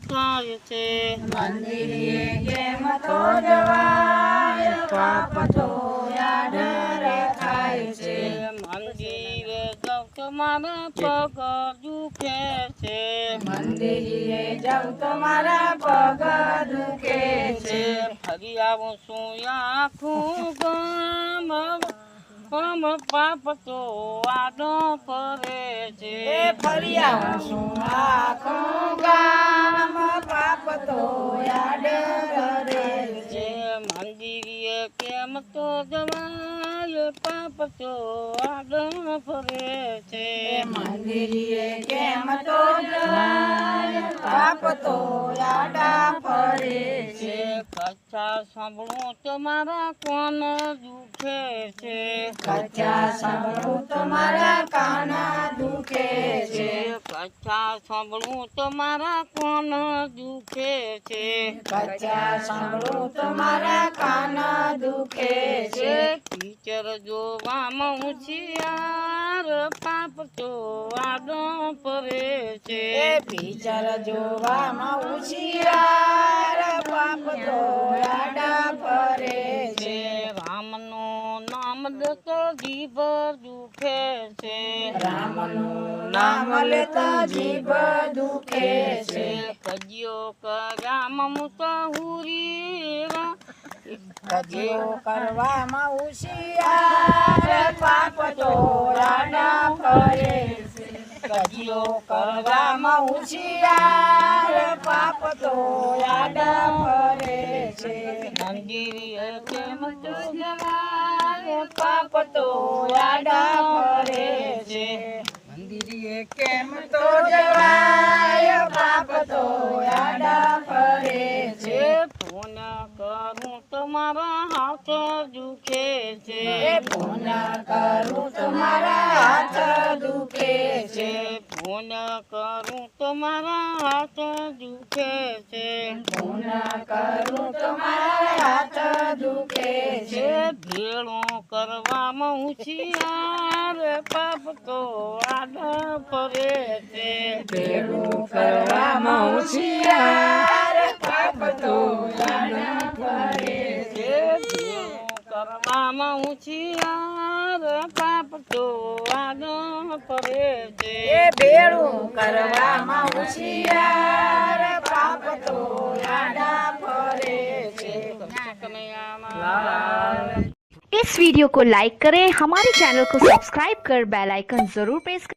થાય છે મંદિરે કેમ તો જવાય પાપ ધોયા ડર થાય છે મંદિરે જાઉં તો મારા પગ દુખે છે મંદિરે જાઉં તો મારા પગ દુખે છે ફરી આવું છું આખું ગામ પાપ તો આડો ફરે છે ફરી આવું છું આખું ગામ પાપ તો ડર છે મંદિરે કેમ તો જવાય પાપ તો આડો ફરે છે મંદિરે કેમ તો જવાય પાપ તો આડા ફરે છે કથા સાંભળું તમારા કોણ દુખે છે કથા સાંભળું તમારા કાના દુખે છે કથા સાંભળું તમારા કોણ દુખે છે કથા સાંભળું તમારા કાના દુખે છે પિક્ચર જોવામાં હોશિયાર પાપ તો આડો ફરે છે પિક્ચર જોવામાં હોશિયાર પાપ તો આડા ફરે છે રામનું નામ લેતો જીભ દુખે છે રામનું નામ લેતા જીભ દુખે છે કજિયો કર્યામાં મુસહુરી કજિયો કરવામાં હોશિયાર પાપ તો આડા ફરે છે કજિયો કરવામાં હોશિયાર પાપ તો આડા ફરે છે મંદિરે કેમ તો જવાય પાપ તો આડા ફરે છે મંદિરે કેમ તો જવાય પાપ તો આડા ફરે છે ફોન કરું તમારા હાથ દુખે છે ફોન કરું તમારા હાથ દુખે છે ફોન કરું તમારા હાથ દુખે છે ફોન કરું તમારા હાથ દુખે છે ભેળું કરવામાં હોશિયાર પાપ તો આડા ફરે છે ભેળું કરવામાં હોશિયાર પાપ તો આડા ફરે છે ભેળું કરવામાં હોશિયાર પાપ તો આડો ફરે છે ભેળું કરવામાં હોશિયાર પાપ તો આડા ફરે છે इस वीडियो को लाइक करें, हमारे चैनल को सब्सक्राइब कर बेल आइकन जरूर प्रेस करें।